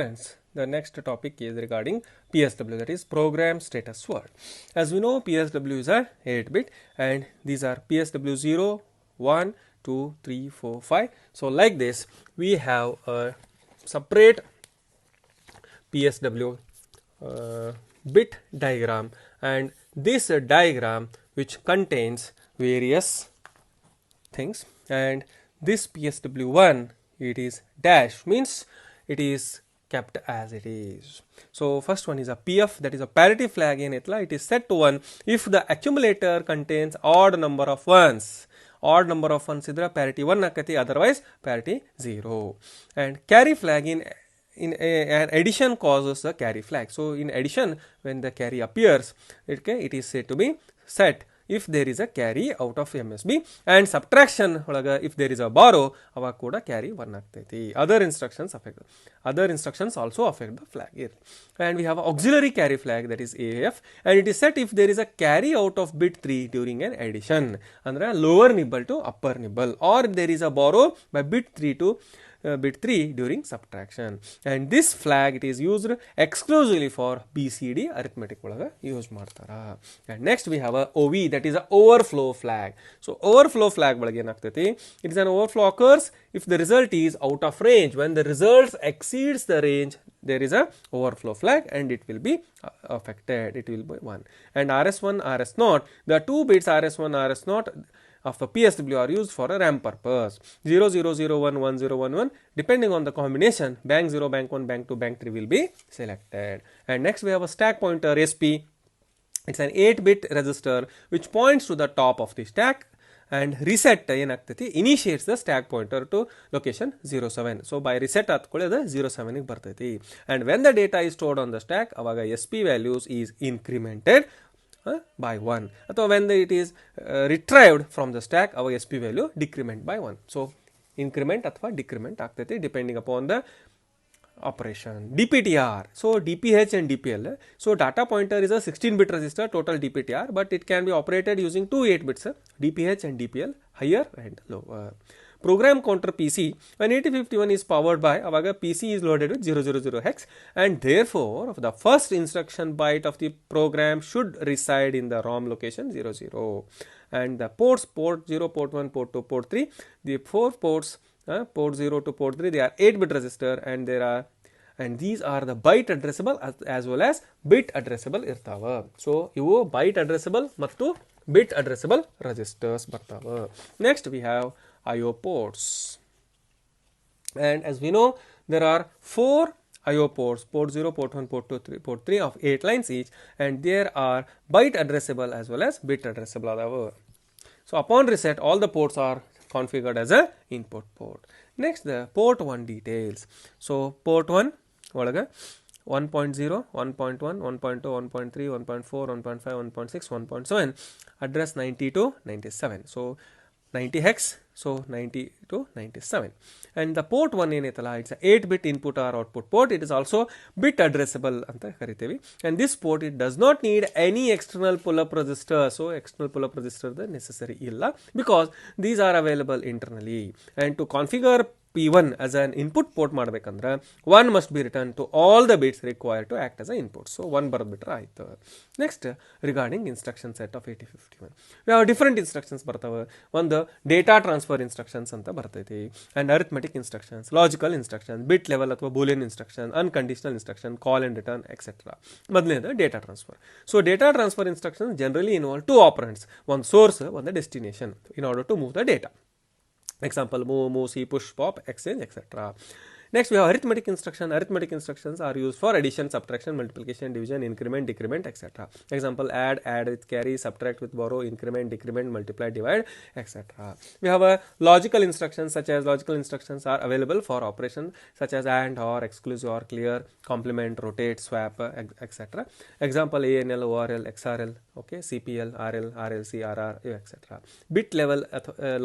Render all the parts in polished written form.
Friends, the next topic is regarding PSW, that is program status word. As we know, PSW is a 8-bit and these are PSW 0, 1, 2, 3, 4, 5. So like this, we have a separate PSW bit diagram, and this diagram which contains various things, and this PSW1, it is dash, means it is kept as it is. So first one is a PF, that is a parity flag in itla. It is set to 1 if the accumulator contains odd number of ones. Odd number of ones idra parity 1 akati, otherwise parity 0. And carry flag in an addition causes a carry flag. So in addition, when the carry appears, it is said to be set if there is a carry out of MSB, and subtraction if there is a borrow, ava kuda carry 1 agtaiti. Other instructions also affect the flag here. And we have auxiliary carry flag, that is AF, and it is set if there is a carry out of bit 3 during an addition, andre lower nibble to upper nibble, or there is a borrow by bit 3 to bit 3 during subtraction. And this flag, it is used exclusively for BCD arithmetic use ಮಾಡ್ತಾರಾ. And next we have a OV, that is a overflow flag. So overflow flag it is an overflow occurs if the result is out of range. When the results exceeds the range, there is a overflow flag and it will be affected, it will be 1. And RS1, RS0, the 2 bits RS1, RS0 of the PSW are used for a RAM purpose. 0, 0, 0, 1, 1, 0, 1, 1. Depending on the combination, bank 0, bank 1, bank 2, bank 3 will be selected. And next we have a stack pointer SP. It's an 8-bit register which points to the top of the stack, and reset initiates the stack pointer to location 07. So by reset the 07 ಗೆ ಬರ್ತೈತಿ. And when the data is stored on the stack, avaga SP values is incremented by 1. Or when it is retrieved from the stack, our SP value decrement by 1. So increment or decrement agtati depending upon the operation. DPTR, so DPH and DPL. So data pointer is a 16-bit register, total DPTR, but it can be operated using two 8-bits, DPH and DPL, higher and lower. Program counter PC, when 8051 is powered by, avaga PC is loaded with 000 hex, and therefore the first instruction byte of the program should reside in the ROM location 00. And the ports, port 0, port 1, port 2, port 3, the 4 ports, port 0 to port 3, they are 8-bit register, and these are the byte addressable as well as bit addressable irtava. So ivu byte addressable mattu bit addressable registers bartava. Next we have IO ports, and as we know, there are 4 IO ports, port 0, port 1, port 2, 3, port 3 of 8 lines each, and there are byte addressable as well as bit addressable. So upon reset, all the ports are configured as a input port. Next, the port 1 details. So port 1 1.0, 1.1, 1.2, 1.3, 1.4, 1.5, 1.6, 1.7, address 90 to 97. So 90 hex, so 90 to 97. And the port 1 ಏನೈತಲ್ಲ, it's a 8-bit input or output port. It is also bit addressable ಅಂತ ಕರಿತೀವಿ. And this port, it does not need any external pull-up register. So external pull-up register necessary ಇಲ್ಲ, because these are available internally. And to configure P1 as an input port ಮಾಡಬೇಕಂದ್ರೆ 1 must be returned to all the bits required to act as an input. So 1 ಬರದ್ಬಿಟ್ರೆ ಆಯ್ತು. Next, regarding instruction set of 8051, we have different instructions ಬರ್ತವೆ. ಒಂದು data transfer instructions ಅಂತ ಬರ್ತೈತಿ, and arithmetic instructions, logical instructions, bit level ಅಥವಾ boolean instruction, unconditional instruction, call and return, etc. ಮೊದಲನೇದು data transfer. So data transfer instructions generally involve two operands, one source, one destination, in order to move the data. Example, move, see, push, pop, exchange, etc. Next, we have arithmetic instruction. Arithmetic instructions are used for addition, subtraction, multiplication, division, increment, decrement, etc. Example, add with carry, subtract with borrow, increment, decrement, multiply, divide, etc. We have a logical instructions, such as logical instructions are available for operations such as AND, OR, exclusive OR, clear, complement, rotate, swap, etc. Example, ANL, ORL, XRL, okay, CPL, RL, RLC, RR, etc. Bit level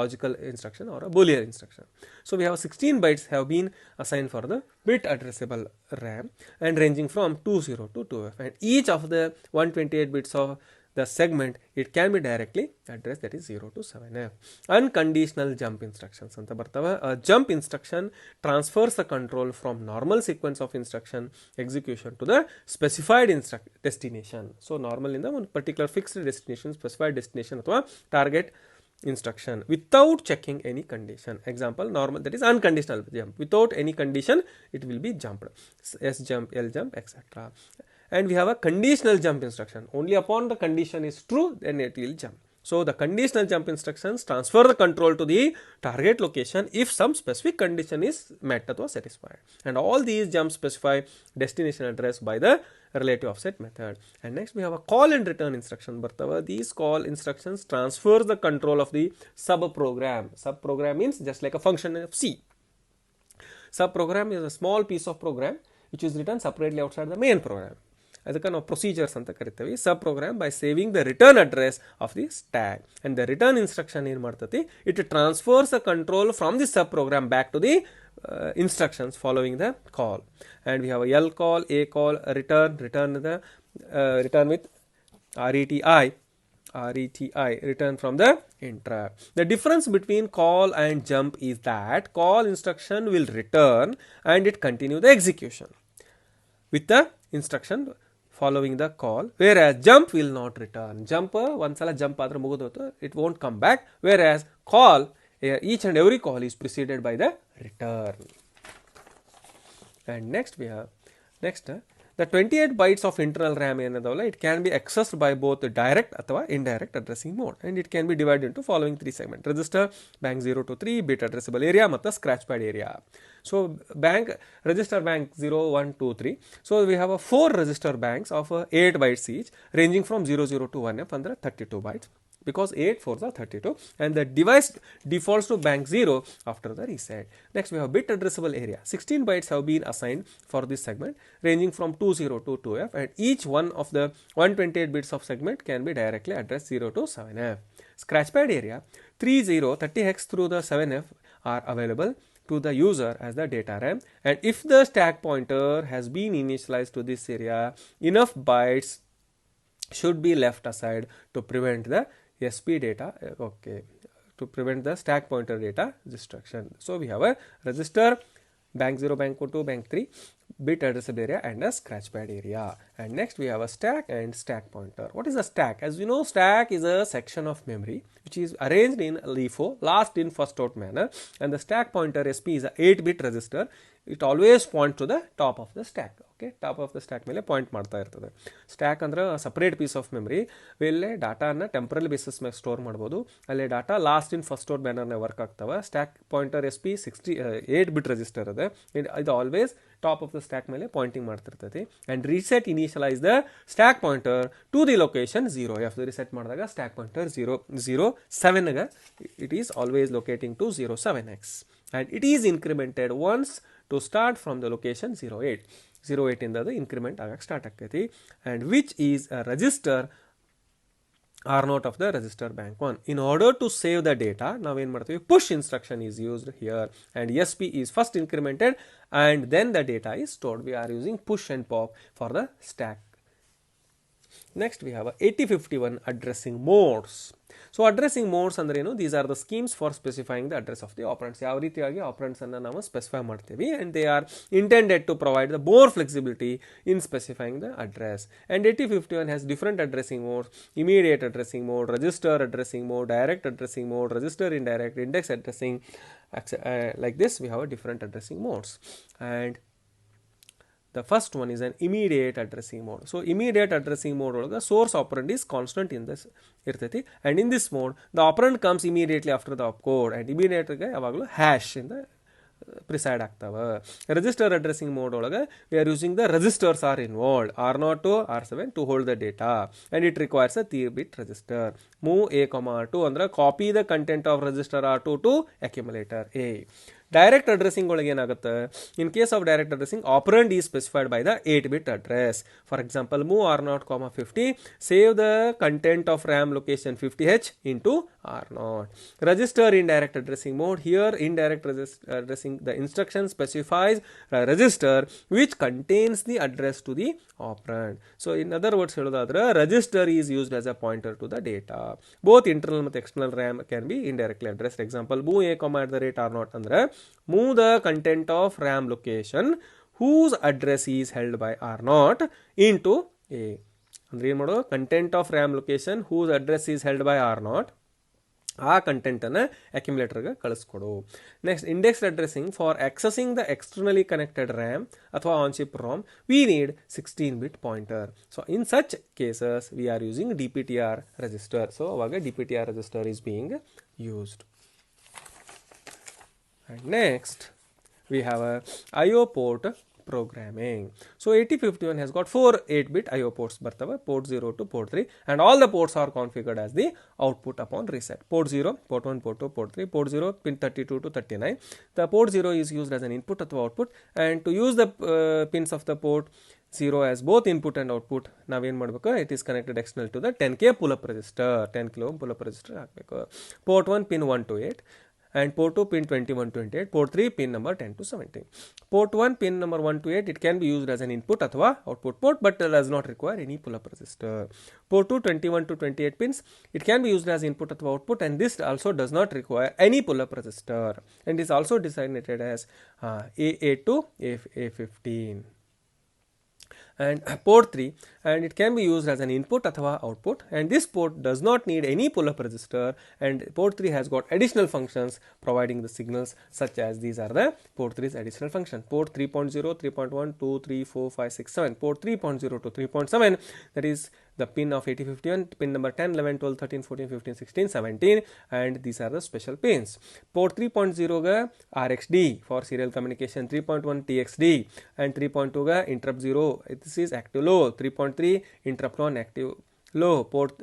logical instruction or a Boolean instruction. So we have 16 bytes have been assigned for the bit addressable RAM, and ranging from 20 to 2F, and each of the 128 bits of the segment, it can be directly addressed, that is 0 to 7F. Unconditional jump instructions anta bartava. A jump instruction transfers the control from normal sequence of instruction execution to the specified destination. So normal in the one particular fixed destination, specified destination athwa target instruction without checking any condition. Example, normal, that is unconditional jump. Without any condition, it will be jumped. S jump, L jump, etc. And we have a conditional jump instruction. Only upon the condition is true, then it will jump. So the conditional jump instructions transfer the control to the target location if some specific condition is met or satisfied. And all these jumps specify destination address by the relative offset method. And next we have a call and return instruction bartava. These call instructions transfer the control of the subprogram. Subprogram means just like a function of C. Subprogram is a small piece of program which is written separately outside the main program. ಅದಕ್ಕೆ ನಾವು procedures ಅಂತ ಕರಿತೀವಿ. Sub program by saving the return address of the stack. And the return instruction ಏನು ಮಾಡ್ತತಿ, it transfers a control from the sub program back to the instructions following the call. And we have a L call, A call, return with RETI, return from the interrupt. The difference between call and jump is that call instruction will return and it continue the execution with the instruction following the call, whereas jump will not return. Jump ondsala jump adre mugidotu, it won't come back, whereas call, each and every call is preceded by the return. And next we have the 28 bytes of internal RAM ಏನದವಲ್ಲ, it can be accessed by both direct ಅಥವಾ indirect addressing mode, and it can be divided into following three segments: register, bank 0 to 3, bit addressable area ಮತ್ತು scratch pad area. So bank register bank 0, 1, 2, 3. So we have a 4 register banks of 8 bytes each, ranging from 00 to 1F ಅಂದ್ರೆ 32 bytes, because 8 4s are 32, and the device defaults to bank 0 after the reset. Next we have bit addressable area. 16 bytes have been assigned for this segment, ranging from 20 to 2F, and each one of the 128 bits of segment can be directly addressed 0 to 7F. Scratch pad area, 30 hex through the 7F are available to the user as the data RAM, and if the stack pointer has been initialized to this area, enough bytes should be left aside to prevent the SP data, to prevent the stack pointer data destruction. So we have a register, bank 0, bank 2, bank 3, bit addressable area, and a scratch pad area. And next we have a stack and stack pointer. What is a stack? As we know, stack is a section of memory which is arranged in LIFO, last in first out manner, and the stack pointer SP is a 8-bit register. It always points to the top of the stack. Okay, top of the stack ಮೇಲೆ point ಮಾಡ್ತಾ ಇರ್ತದೆ. Stack ಅಂದ್ರೆ separate piece of memory, ಇಲ್ಲಿ ಡಾಟಾನ temporal basis ಮೇಲೆ store ಮಾಡ್ಬೋದು. ಅಲ್ಲಿ data last in first out ಬ್ಯಾನರ್ನ ವರ್ಕ್ ಆಗ್ತವೆ. Stack pointer SP 8-bit register ಅದ, ಇದು always top of the stack ಮೇಲೆ ಪಾಯಿಂಟಿಂಗ್ ಮಾಡ್ತಿರ್ತೈತಿ. And reset initialise the stack pointer to the location 0F. Reset ಮಾಡಿದಾಗ ಸ್ಟ್ಯಾಕ್ ಪಾಯಿಂಟರ್ 007ಗೆ it is always locating to 07X, and it is incremented once to start from the location 08. 08 ಇಂದ ಅದು increment ಆಗಕ್ಕೆ start ಆಗ್ತೈತಿ, and which is a register R0 of the register bank 1. In order to save the data, ನಾವೇನು ಮಾಡ್ತೀವಿ, push instruction is used here, and SP is first incremented and then the data is stored. We are using push and pop for the stack. Next we have a 8051 addressing modes. So addressing modes ಅಂದ್ರೆ ಏನು, these are the schemes for specifying the address of the operands. ಯಾವ ರೀತಿಯಾಗಿ operands ಅನ್ನು ನಾವು specify ಮಾಡ್ತೀವಿ, and they are intended to provide the more flexibility in specifying the address. And 8051 has different addressing modes: immediate addressing mode, register addressing mode, direct addressing mode, register indirect, index addressing, like this we have a different addressing modes. And the first one is an immediate addressing mode. So immediate addressing mode ಒಳಗೆ source operand is constant in this ಇರ್ತೈತಿ, and in this mode the operand comes immediately after the opcode, and immediate ಗೆ ಯಾವಾಗಲೂ hash ಇಂದ preside ಆಗ್ತಾವ. Register addressing mode ಒಳಗೆ we are using the registers are involved, R0 to R7 to hold the data, and it requires a 3-bit register. Move A, R2 ಅಂದ್ರೆ copy the content of register R2 to accumulator A. Direct addressing ಒಳಗೆ ಏನಾಗುತ್ತೆ, in case of direct addressing operand is specified by the 8-bit address. For example move R0, 50, save the content of RAM location 50H into R0. Register in direct addressing mode. Here indirect addressing, the instruction specifies a register which contains the address to the operand. So in other words ಹೇಳೋದಾದ್ರೆ register is used as a pointer to the data. Both internal ಮತ್ತು external RAM can be indirectly addressed. Example move A, R0 ಅಂದ್ರೆ move the content of RAM location whose address is held by R0 into A. ಅಂದ್ರೆ ಏನು ಮಾಡೋ, content of RAM location whose address is held by R0, ಆ ಕಂಟೆಂಟನ್ನು ಅಕ್ಯುಮುಲೇಟರ್ಗೆ ಕಳಿಸ್ಕೊಡು. Next indexed addressing for accessing the externally connected RAM ಅಥವಾ on chip ROM we need 16-bit pointer. So in such cases we are using DPTR register. So ಅವಾಗ DPTR register is being used. And next we have a IO port programming. So 8051 has got 4 8-bit IO ports ಬರ್ತವೆ, port 0 to port 3, and all the ports are configured as the output upon reset. Port 0, port 1, port 2, port 3, port 0 pin 32 to 39. The port 0 is used as an input ಅಥವಾ output, and to use the pins of the port 0 as both input and output ನಾವೇನು ಮಾಡಬೇಕು, it is connected external to the 10K pull-up register, 10 kilo pull-up register ಹಾಕಬೇಕು. Port 1 pin 1 to 8 and port 2 pin 21 to 28, port 3 pin number 10 to 17. Port 1 pin number 1 to 8, it can be used as an input ಅಥವಾ output port but does not require any pull-up resistor. Port 2 21 to 28 pins, it can be used as input ಅಥವಾ output, and this also does not require any pull-up resistor, and is also designated as A8 to A15. And port 3, and it can be used as an input ಅಥವಾ output, and this port does not need any pull-up resistor, and port 3 has got additional functions providing the signals such as these are the port 3's additional function. Port 3.0, 3.1, 2, 3, 4, 5, 6, 7. Port 3.0 to 3.7, that is the pin of 8051, pin number 10, 11, 12, 13, 14, 15, 16, 17, and these are the special pins. Port 3.0 ga RxD for serial communication, 3.1 TxD, and 3.2 ga interrupt 0, this is active low, 3.3 interrupt on active low. Port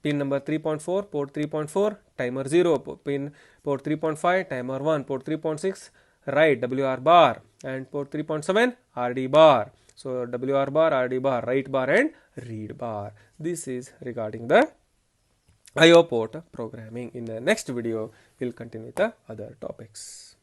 pin number 3.4, port 3.4 timer 0, pin port 3.5 timer 1, port 3.6 write WR bar, and port 3.7 RD bar. So WR bar, RD bar, write bar and read bar. This is regarding the IO port programming. In the next video we'll continue with the other topics.